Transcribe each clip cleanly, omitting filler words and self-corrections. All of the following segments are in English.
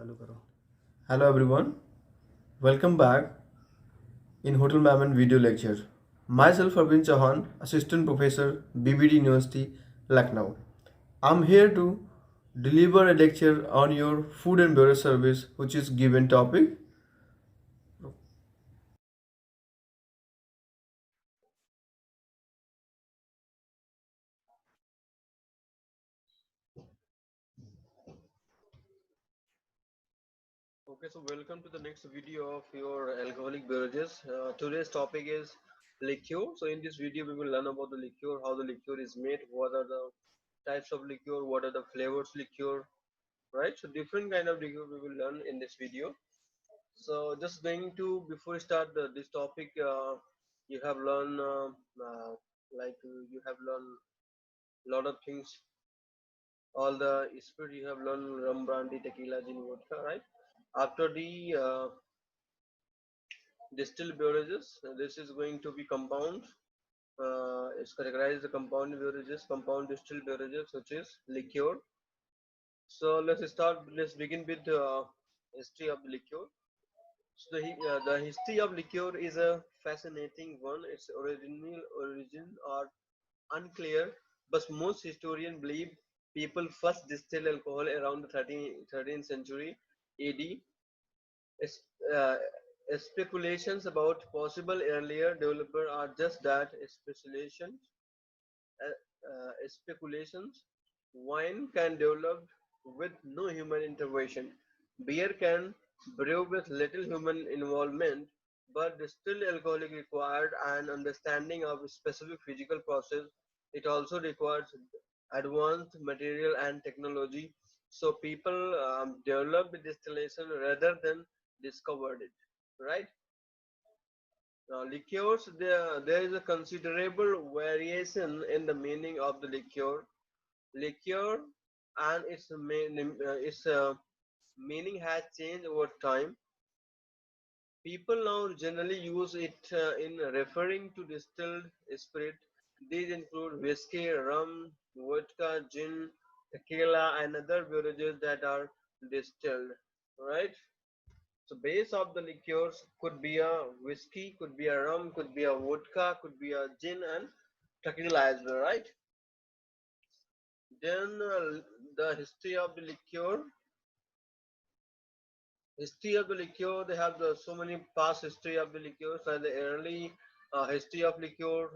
चालू करो. Hello everyone, welcome back in Hotel Mammon video lecture. Myself Arvind Chauhan, Assistant Professor, BBD University, Lucknow. I'm here to deliver a lecture on your food and beverage service, which is given topic. Okay, so welcome to the next video of your alcoholic beverages. Today's topic is liqueur. So in this video, we will learn about the liqueur, how the liqueur is made, what are the types of liqueur, what are the flavors liqueur, right? So different kind of liqueur we will learn in this video. So just going to before we start this topic, you have learned you have learned a lot of things. All the spirit you have learned rum, brandy, tequila, gin, vodka, right? After the distilled beverages, this is going to be compound. It's categorized the compound beverages, compound distilled beverages, which is liqueur. So let's start. Let's begin with the history of the liqueur. So the history of liqueur is a fascinating one. Its original origin are unclear, but most historians believe people first distilled alcohol around the 13th century AD. Es- uh, Speculations about possible earlier developer are just that, speculations. Speculations. Wine can develop with no human intervention. Beer can brew with little human involvement, but distilled alcohol required an understanding of specific physical process. It also requires advanced material and technology. So people developed distillation rather than discovered it. Right? Now, liqueurs, there is a considerable variation in the meaning of the liqueur, and its meaning has changed over time. People now generally use it in referring to distilled spirit. These include whiskey, rum, vodka, gin, tequila, and other beverages that are distilled. Right? So base of the liqueurs could be a whiskey, could be a rum, could be a vodka, could be a gin and tequila as well, right? Then the history of the liqueur. They have so many past history of the liqueurs, like the early history of liqueur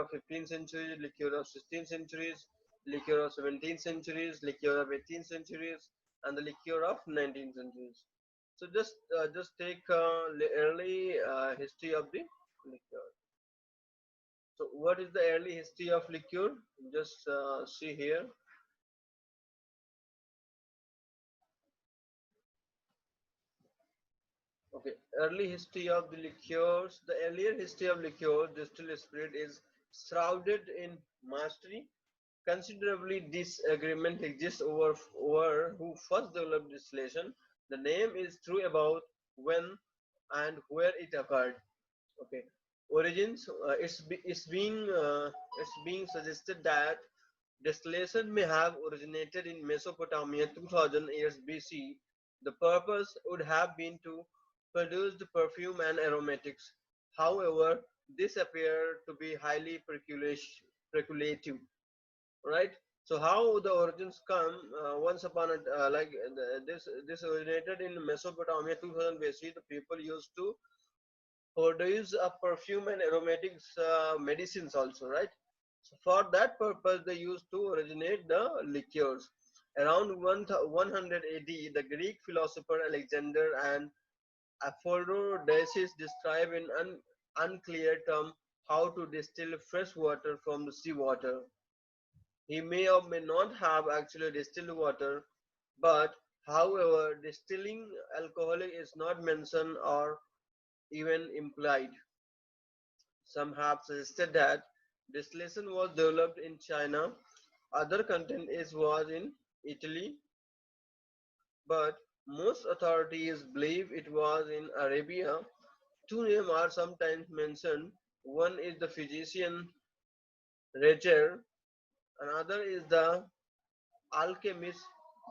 of 15th century, liqueur of 16th centuries, liqueur of 17th centuries, liqueur of 18th centuries, and the liqueur of 19th centuries. So just take the early history of the liqueur. So what is the early history of liqueur? Just see here. Okay, early history of the liqueurs. The earlier history of liqueur, distilled spirit, is shrouded in mystery. Considerably disagreement exists over who first developed distillation. The name is true about when and where it occurred. Okay, origins. It's being suggested that distillation may have originated in Mesopotamia 2000 years BC. The purpose would have been to produce the perfume and aromatics. However, this appeared to be highly speculative, right? So how the origins come? Once upon a this originated in Mesopotamia 2000 BC. The people used to produce a perfume and aromatics medicines also, right? So for that purpose, they used to originate the liqueurs. Around 100 AD, the Greek philosopher Alexander and Aphrodisias describe in an unclear term how to distill fresh water from the seawater. He may or may not have actually distilled water, but however, distilling alcoholic is not mentioned or even implied. Some have suggested that distillation was developed in China, other content is was in Italy, but most authorities believe it was in Arabia. Two names are sometimes mentioned. One is the physician Reger, another is the alchemist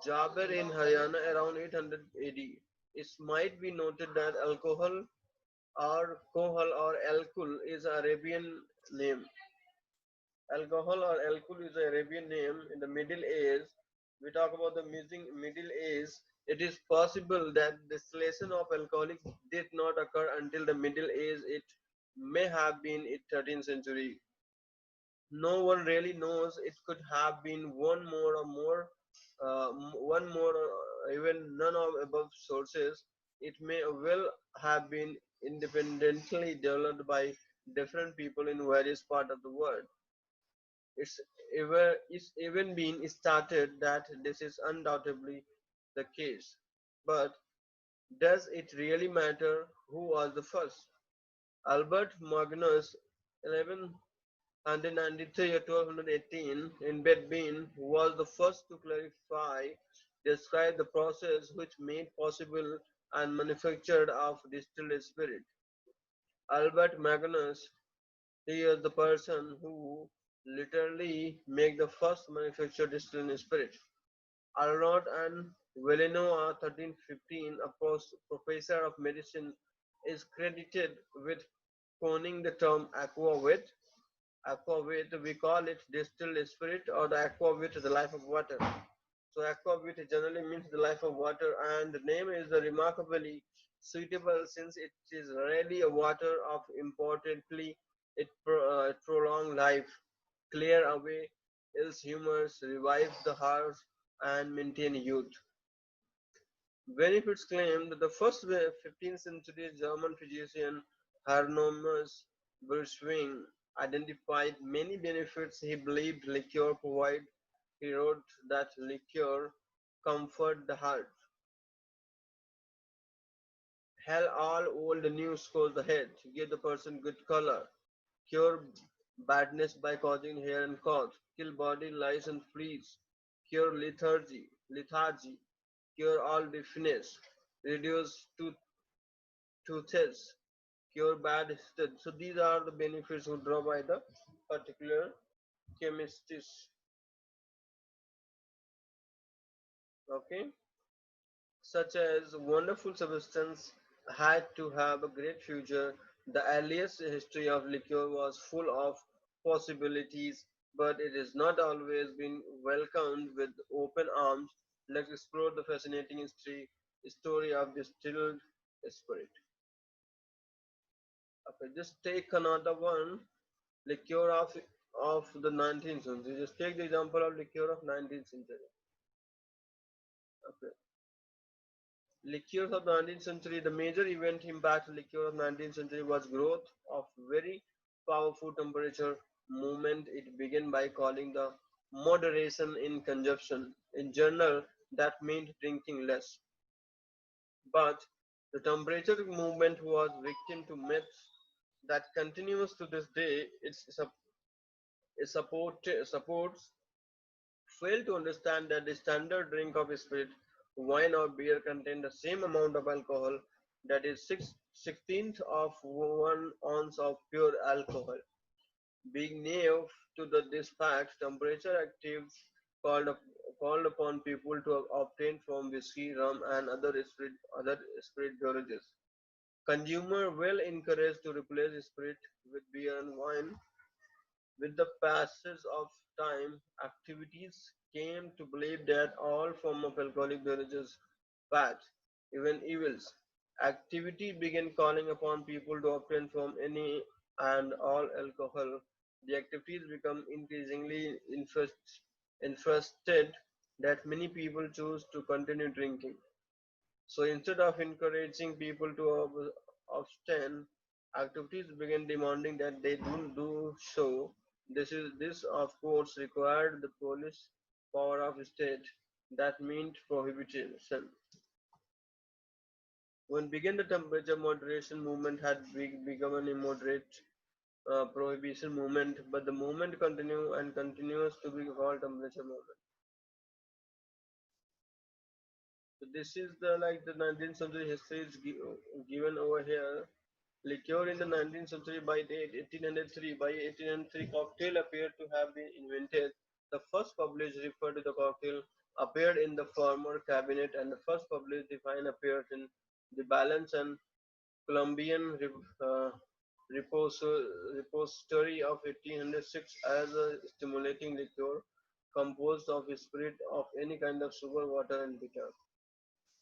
Jaber in Haryana around 800 AD. It might be noted that alcohol or kohol or alkul is an Arabian name. Alcohol or alcohol is an Arabian name. In the Middle Age, we talk about the Middle Age. It is possible that distillation of alcoholics did not occur until the Middle Age. It may have been in 13th century. No one really knows. It could have been one more, or even none of above sources. It may well have been independently developed by different people in various parts of the world. It's even been stated that this is undoubtedly the case. But does it really matter who was the first? Albert Magnus, 1193 or 1218, in Bedbin, was the first to describe the process which made possible and manufactured of distilled spirit. Albert Magnus, he is the person who literally make the first manufactured distilled spirit. Arnaud and Villeneuve, 1315, a professor of medicine, is credited with coining the term aquavit. Aquavit, we call it distilled spirit or the aquavit, the life of water. So aquavit generally means the life of water, and the name is remarkably suitable since it is really a water of importantly it prolong life, clear away ill humors, revive the heart, and maintain youth. Benefits claim that the first 15th century German physician Hieronymus Berschwing identified many benefits he believed liqueur provide. He wrote that liqueur comfort the heart, hell all old new scores the head, give the person good color, cure badness by causing hair and cough, kill body lice and fleas, cure lethargy, cure all deafness, reduce toothaches, cure bad health. So these are the benefits who draw by the particular chemists. Okay, such as wonderful substance had to have a great future. The earliest history of liquor was full of possibilities, but it has not always been welcomed with open arms. Let's explore the fascinating story of distilled spirit. Okay, just take another one, liqueur of the 19th century. Just take the example of liqueur of 19th century. Okay. Liqueurs of the 19th century, the major event impact liqueur of 19th century was growth of very powerful temperature movement. It began by calling the moderation in consumption. In general, that meant drinking less. But the temperature movement was victim to myths that continues to this day. It supports fail to understand that the standard drink of spirit, wine or beer contain the same amount of alcohol, that is 16th of 1 ounce of pure alcohol. Being naive to this fact, temperature actives called, up, called upon people to obtain from whiskey, rum and other spirit beverages. Consumer will encourage to replace spirit with beer and wine. With the passage of time, activities came to believe that all form of alcoholic beverages bad, even evils. Activity began calling upon people to obtain from any and all alcohol. The activities become increasingly interested that many people choose to continue drinking. So instead of encouraging people to abstain, activities began demanding that they don't do so. This of course required the police power of state that meant prohibition. When began the temperature moderation movement had become an immoderate prohibition movement, but the movement continue and continues to be called temperature movement. So this is the like the 19th century history is given over here. Liqueur in the 19th century by date 1803. By 1803, cocktail appeared to have been invented. The first published referred to the cocktail appeared in the former cabinet, and the first published define appeared in the Balance and Columbian repository of 1806 as a stimulating liquor composed of spirit of any kind of sugar, water, and bitter.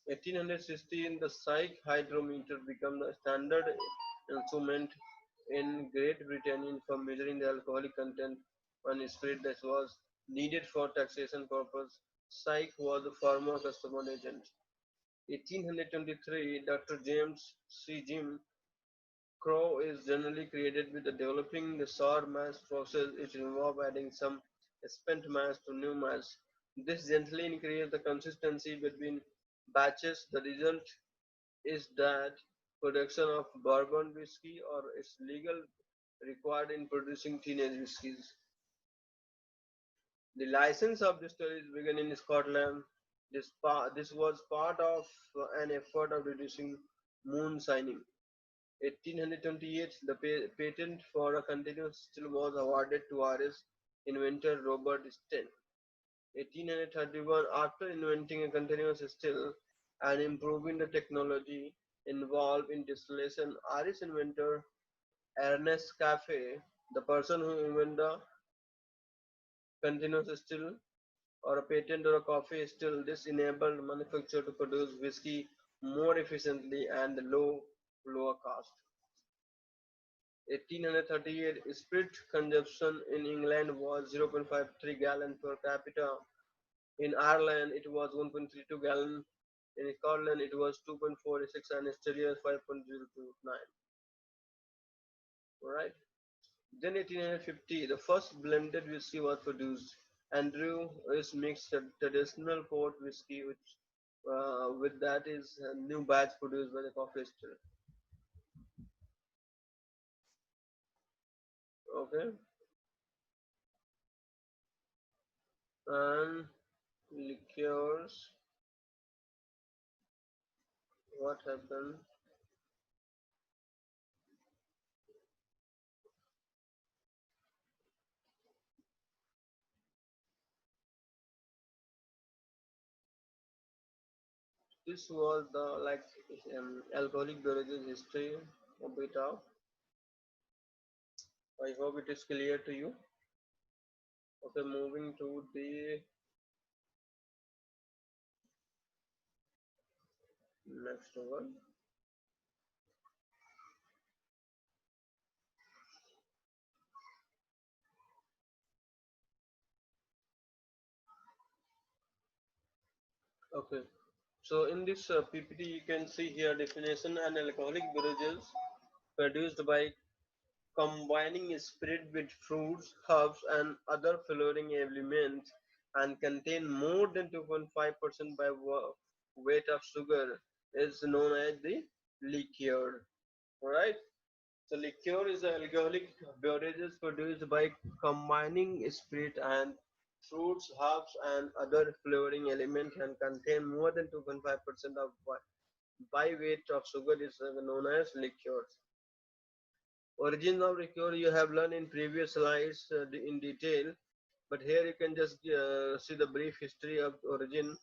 1816, the Psych hydrometer became the standard instrument in Great Britain for measuring the alcoholic content on spirit that was needed for taxation purpose. Psych was the former customer agent. 1823, Dr. James C. Jim Crow is generally created with the developing the sour mash process. It involves adding some spent mash to new mash. This gently increases the consistency between batches. The result is that production of bourbon whiskey or its legal required in producing teenage whiskies. The license of distilleries began in Scotland. This was part of an effort of reducing moonshining. 1828, the patent for a continuous still was awarded to Irish inventor Robert Stein. 1831, after inventing a continuous still and improving the technology involved in distillation, Irish inventor Ernest Caffey, the person who invented the continuous still or a patent or a coffee still, this enabled manufacturer to produce whiskey more efficiently and lower cost. 1838, spirit consumption in England was 0.53 gallon per capita. In Ireland, it was 1.32 gallon. In Scotland, it was 2.46, and Australia 5.029. Right. Then 1850, the first blended whiskey was produced. Andrew is mixed a traditional port whiskey, which with that is a new batch produced by the coffee still. Okay, and liqueurs. What happened? This was the like alcoholic beverages history a bit of. I hope it is clear to you. Okay, moving to the next one. Okay, so in this PPT you can see here definition: an alcoholic beverages produced by combining spirit with fruits, herbs, and other flavoring elements, and contain more than 2.5% by weight of sugar is known as the liqueur. Alright, so liqueur is an alcoholic beverages produced by combining spirit and fruits, herbs, and other flavoring elements, and contain more than 2.5% of by weight of sugar is known as liqueurs. Origin of liqueur you have learned in previous slides in detail, but here you can just see the brief history of origin.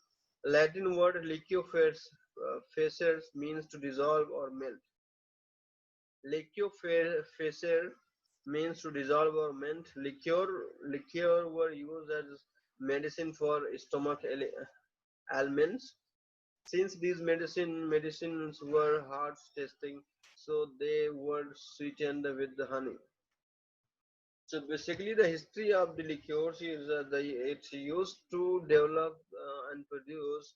Latin word liquefacer means to dissolve or melt. Liquefacer means to dissolve or melt. Liqueur were used as medicine for stomach ailments. Since these medicines were hard tasting, so they were sweetened with the honey. So basically, the history of the liqueurs is it's used to develop and produce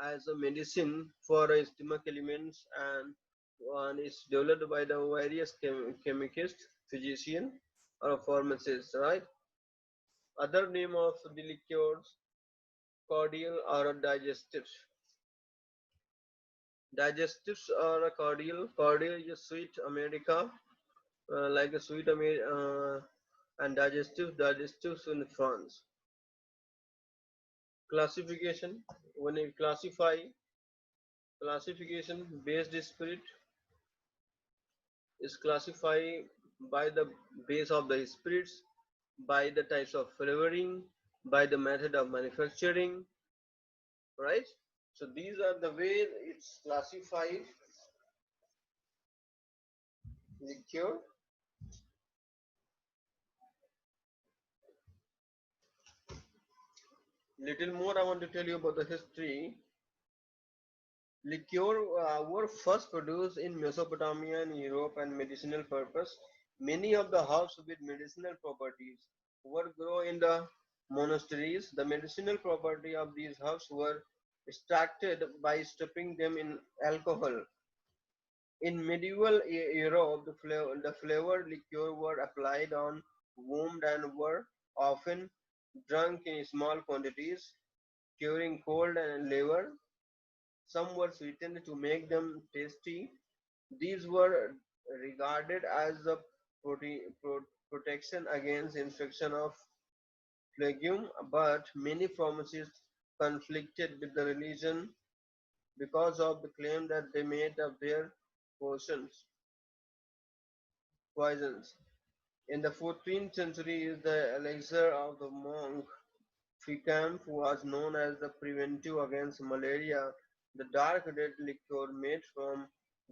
as a medicine for stomach ailments, and it's developed by the various chemists, physician, or pharmacists, right? Other name of the liqueurs, cordial or digestives. Digestives are a cordial. Cordial is sweet America, like a sweet America, and digestives in France. Classification: when you classification based spirit is classified by the base of the spirits, by the types of flavoring, by the method of manufacturing, right? So these are the way it's classified liqueur. Little more I want to tell you about the history. Liqueur were first produced in Mesopotamia and Europe and medicinal purpose. Many of the herbs with medicinal properties were grown in the monasteries. The medicinal property of these herbs were extracted by steeping them in alcohol. In medieval Europe, the flavored liqueur were applied on wounds and were often drunk in small quantities, curing cold and liver. Some were sweetened to make them tasty. These were regarded as a protection against infection of phlegium, but many pharmacists conflicted with the religion because of the claim that they made of their potions poisons. In the 14th century, the elixir of the monk Ficamp was known as the preventive against malaria. The dark red liquor made from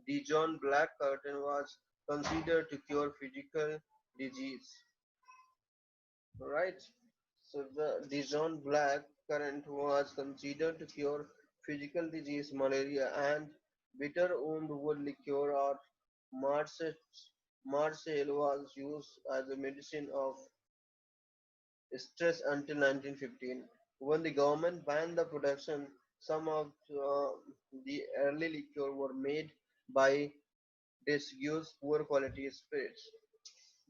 Dijon black currant was considered to cure physical disease. Right? So the Dijon black currant was considered to cure physical disease, malaria, and bitter wood liquor or Marseille, Marseille was used as a medicine of stress until 1915, when the government banned the production. Some of the early liquor were made by disuse poor quality spirits.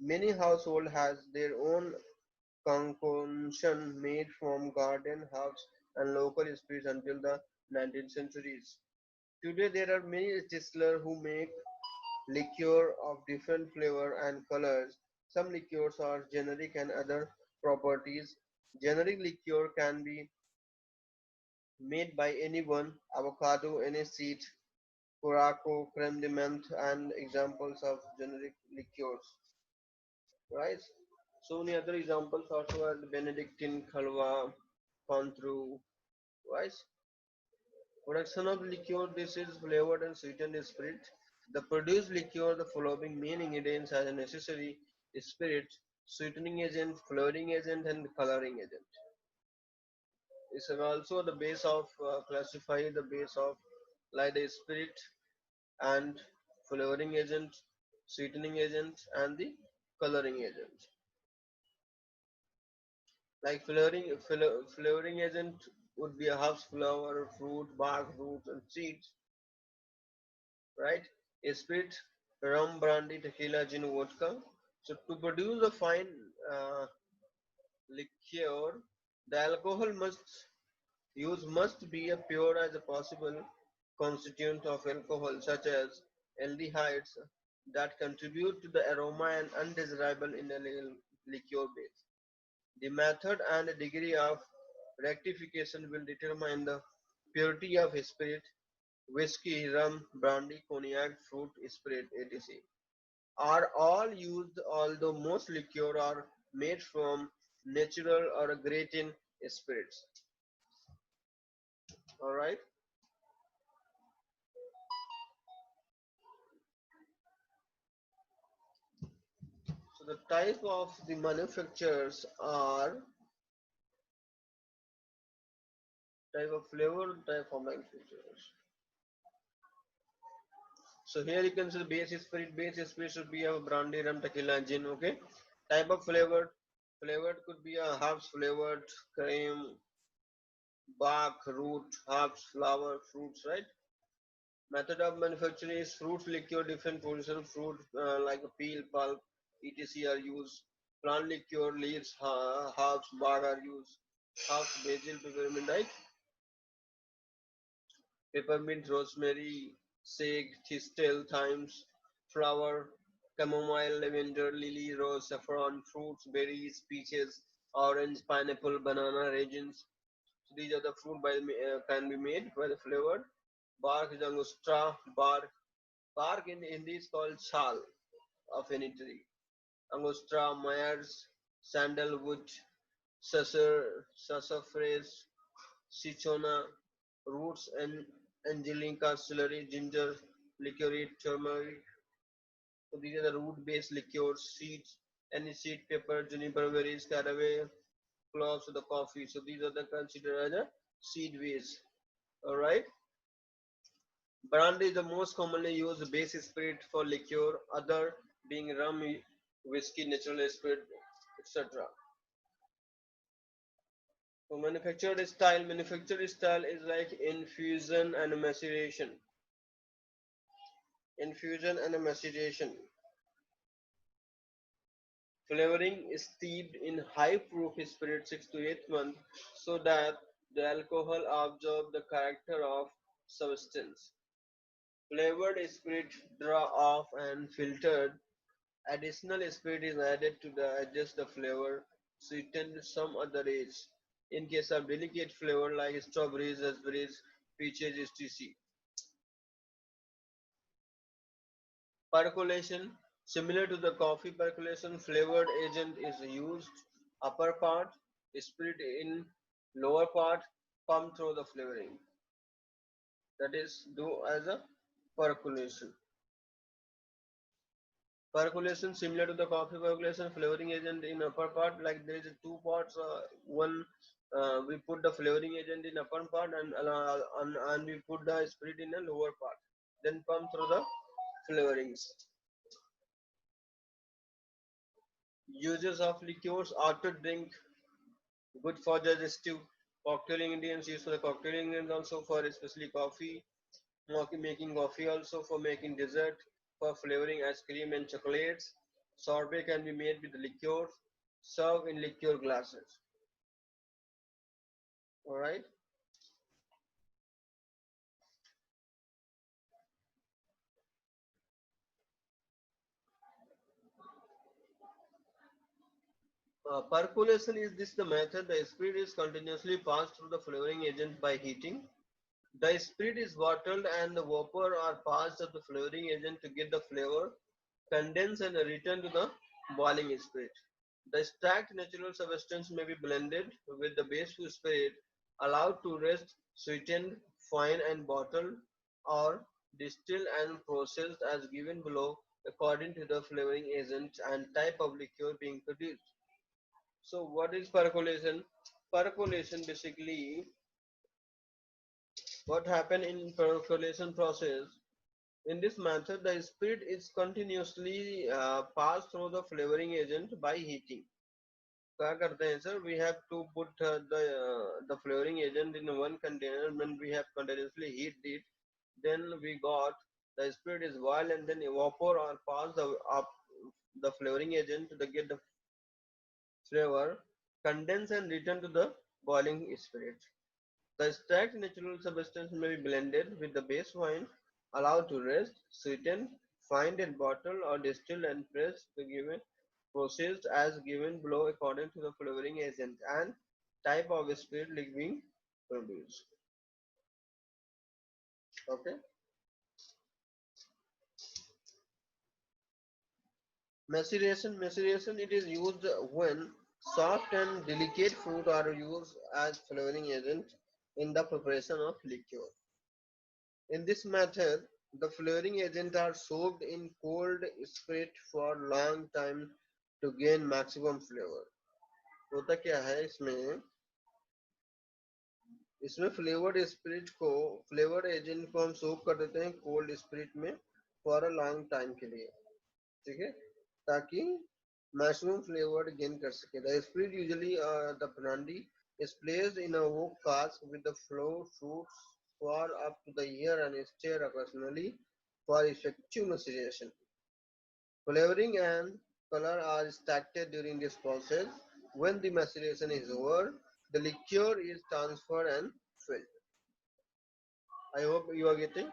Many households has their own concoction made from garden herbs and local spirits until the 19th centuries. Today there are many distillers who make liqueur of different flavor and colors. Some liqueurs are generic and other properties. Generic liqueur can be made by anyone, avocado, any seed, Curaçao, creme de menthe, and examples of generic liqueurs. Right? So many other examples also are the Benedictine, Khalwa, Cointreau. Right? Production of liqueur. This is flavored and sweetened spirit. The produced liqueur, the following main ingredients as a necessary spirit, sweetening agent, flavoring agent, and coloring agent. This is also the base of classify the base of like the spirit and flavoring agent, sweetening agent, and the coloring agent. Like flavoring agent would be a herbs, flower, fruit, bark, roots, and seeds, right? A spirit, rum, brandy, tequila, gin, vodka. So to produce a fine uh, liqueur, the alcohol must be as pure as possible constituent of alcohol, such as aldehydes that contribute to the aroma and undesirable in a liqueur base. The method and degree of rectification will determine the purity of spirit, whiskey, rum, brandy, cognac, fruit, spirit, etc. Are all used, although most liqueur are made from natural or gratin spirits. All right. So the type of the manufacturers are type of flavor, type of manufacturers. So here you can see the base spirit. Base spirit should be a brandy, rum, tequila, gin. Okay. Type of flavored could be a herbs flavored, cream, bark, root, herbs, flower, fruits. Right. Method of manufacturing is fruit liqueur. Different portions of fruit like a peel, pulp, etc. are used. Plant liqueur, leaves, herbs, bark are used. Herbs, basil, peppermint, right? Peppermint, rosemary, sage, thistle, thyme, flower, chamomile, lavender, lily, rose, saffron, fruits, berries, peaches, orange, pineapple, banana, raisins. So these are the fruit can be made by the flavored. Bark is angostura, bark. Bark in Hindi is called chal of any tree. Angostura, Myers, sandalwood, sassafras, cichona. roots and angelica, celery, ginger, licorice, turmeric. So these are the root-based liqueurs, seeds, aniseed, pepper, juniper berries, caraway, cloves, the coffee. So these are the considered as a seed-based. All right. Brandy is the most commonly used base spirit for liqueur, other being rum, whiskey, natural spirit, etc. So manufactured style is like infusion and maceration. Infusion and maceration. Flavoring is steeped in high proof spirit 6 to 8 months so that the alcohol absorbs the character of substance. Flavored spirit draw off and filtered. Additional spirit is added to the adjust the flavor, sweeten some other age. In case of delicate flavor like strawberries, raspberries, peaches, etc. Percolation. Similar to the coffee percolation, flavored agent is used. Upper part, spirit in lower part, pump through the flavoring. That is do as a percolation. Percolation similar to the coffee percolation, flavoring agent in upper part, like there is two parts. One we put the flavoring agent in upper part and we put the spirit in the lower part. Then pump through the flavorings. Uses of liqueurs after drink, good for digestive. Cocktail ingredients used for the cocktail ingredients also for especially coffee. Making coffee also for making dessert, for flavoring ice cream and chocolates. Sorbet can be made with liqueurs. Serve in liqueur glasses. All right. Percolation is this the method the spirit is continuously passed through the flavoring agent by heating. The spirit is bottled and the vapor are passed of the flavoring agent to get the flavor, condense and return to the boiling spirit. The extract natural substance may be blended with the base food spirit, allowed to rest, sweetened, fine and bottled, or distilled and processed as given below according to the flavoring agent and type of liqueur being produced. So what is percolation? Percolation basically what happen in percolation process. In this method, the spirit is continuously passed through the flavoring agent by heating. क्या करते हैं sir? We have to put the flavoring agent in one container. When we have continuously heat it, then we got the spirit is boiled and then vapor or pass the up the flavoring agent to get the flavor, condense and return to the boiling spirit. The extract natural substance may be blended with the base wine, allowed to rest, sweetened, fined and bottled or distilled and pressed to given processed as given below according to the flavoring agent and type of spirit being produced. Okay. Maceration it is used when soft and delicate fruit are used as flavoring agent in the preparation of liqueur. In this method, the flavoring agents are soaked in cold spirit for long time to gain maximum flavor. होता क्या है इसमें इसमें flavoured spirit को flavoured agent को हम सोक कर देते हैं कोल्ड स्पिरिट में फॉर अ लॉन्ग टाइम के लिए ठीक है ताकि मैक्सिमम फ्लेवर गेन कर सके the spirit usually the brandy is placed in a oak cask with the flow fruits for up to the year and stirred occasionally for effective maceration. Flavoring and color are extracted during this process. When the maceration is over, the liqueur is transferred and filled. I hope you are getting.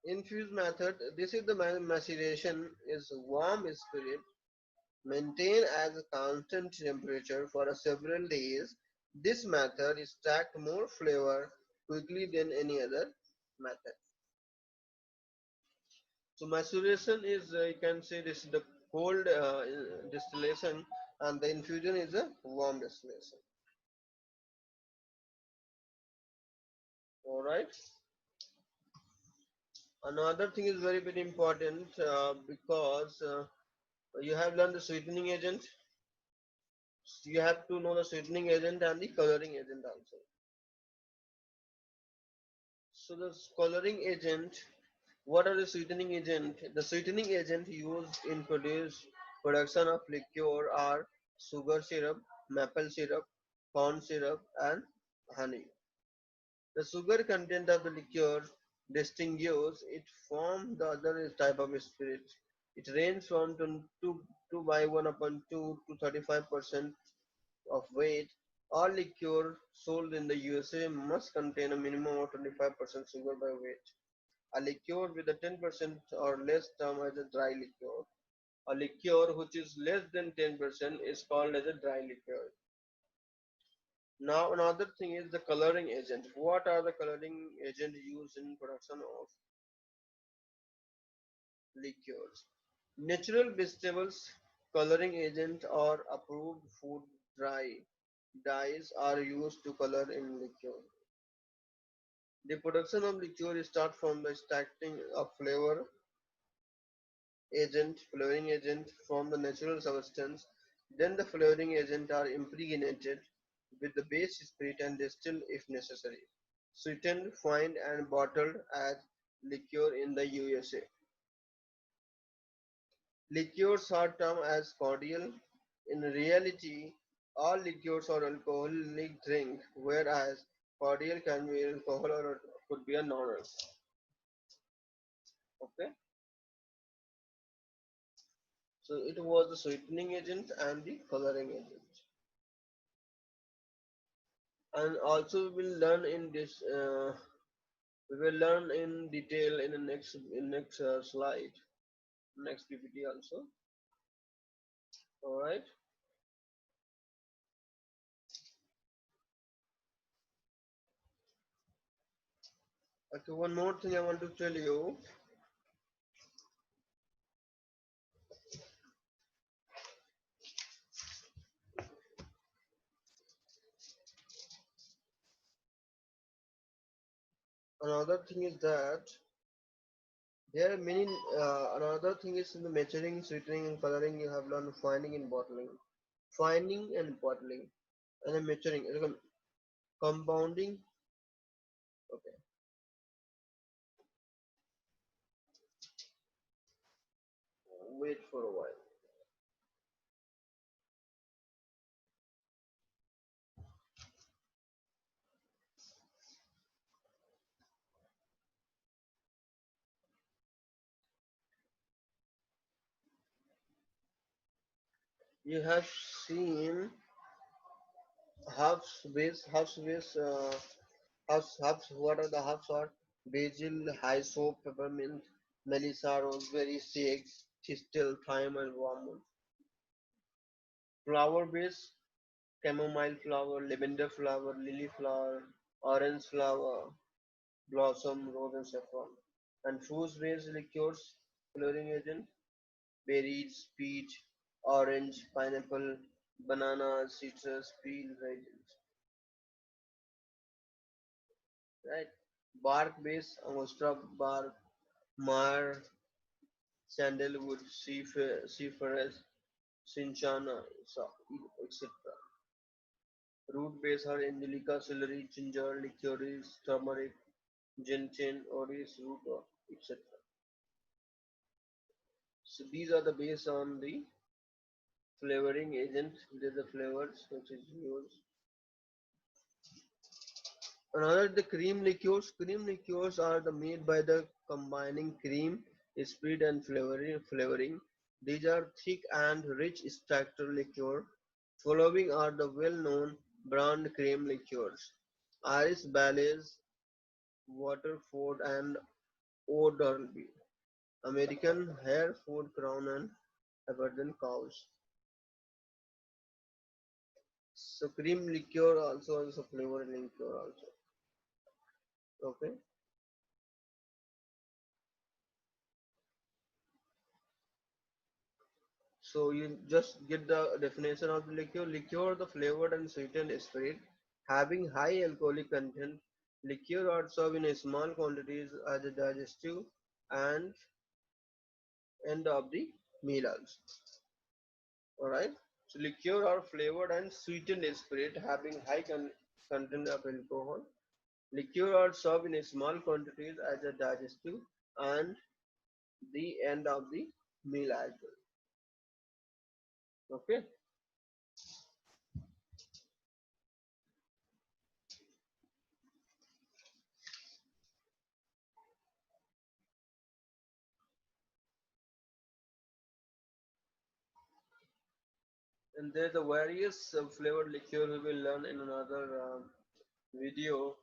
Infused method. This is the maceration is warm spirit maintained at a constant temperature for several days. This method extracts more flavor quickly than any other method. So maceration is you can say this is the cold distillation and the infusion is a warm distillation. Alright. Another thing is very very important because you have learned the sweetening agent. You have to know the sweetening agent and the coloring agent also. So the coloring agent, what are the sweetening agent? The sweetening agent used in production of liqueur are sugar syrup, maple syrup, corn syrup, and honey. The sugar content of the liqueur distinguishes it from the other type of spirit. It ranges from 2 by 1 upon 2 to 35% of weight. All liqueur sold in the USA must contain a minimum of 25% sugar by weight. A liqueur with a 10% or less term as a dry liqueur. A liqueur which is less than 10% is called as a dry liqueur. Now another thing is the coloring agent. What are the coloring agent used in production of liqueurs? Natural vegetables coloring agent or approved food dye dyes are used to color in liqueur. The production of liqueur starts from the extracting of flavoring agent from the natural substance. Then the flavoring agent are impregnated with the base spirit and distilled if necessary. Sweetened, fined and bottled as liqueur in the USA. Liqueurs are termed as cordial. In reality, all liqueurs are alcoholic drink, whereas cordial can be alcohol or could be a non-alcohol. Okay, so it was the sweetening agent and the coloring agent, and also we will learn in this. We will learn in detail in the next slide, next PPT also. All right. Okay. One more thing I want to tell you. Another thing is that there are many. Another thing is in the maturing, sweetening, and coloring. You have learned finding and bottling, finding and bottling, and then maturing, compounding. Okay, wait for a while. You have seen herbs. What are the herbs? Are basil, hyssop, peppermint, melissa, rosemary, sage, thistle, thyme, and wormwood. Flower base: chamomile flower, lavender flower, lily flower, orange flower, blossom, rose, and saffron. And fruit-based liqueurs, coloring agent: berries, peach, orange, pineapple, banana, citrus, peel, raisins. Right? Bark base: angostura bark, myrrh, sandalwood, cypress, cinchona, etc. Root base are angelica, celery, ginger, licorice, turmeric, gentian, orris root, etc. So these are the based on the flavoring agent. These are the flavors which is used. Another the cream liqueurs. Cream liqueurs are the made by the combining cream, spirit and flavoring. These are thick and rich extractor liqueur. Following are the well-known brand cream liqueurs: Irish Baileys, Waterford, and O'Doulby. American Hereford, Crown, and Aberdeen cows. So cream liqueur also is a flavor liqueur also. Okay. So you just get the definition of the liqueur. Liqueur, the flavored and sweetened spirit having high alcoholic content. Liqueur are served in small quantities as a digestive and end of the meal also. Alright. So liqueur are flavored and sweetened spirit having high content of alcohol. Liqueur are served in small quantities as a digestive and the end of the meal as well. Okay. And there's the various flavored liqueur we will learn in another video.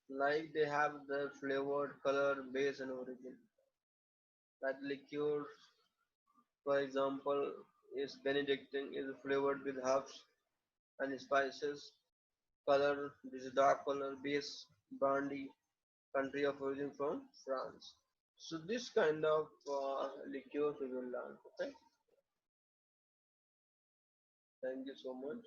Like they have the flavored color, base, and origin. That liqueur, for example, is Benedictine, is flavored with herbs and spices. Color, this is dark color, base, brandy, country of origin from France. So this kind of liqueurs we will learn. Okay, thank you so much.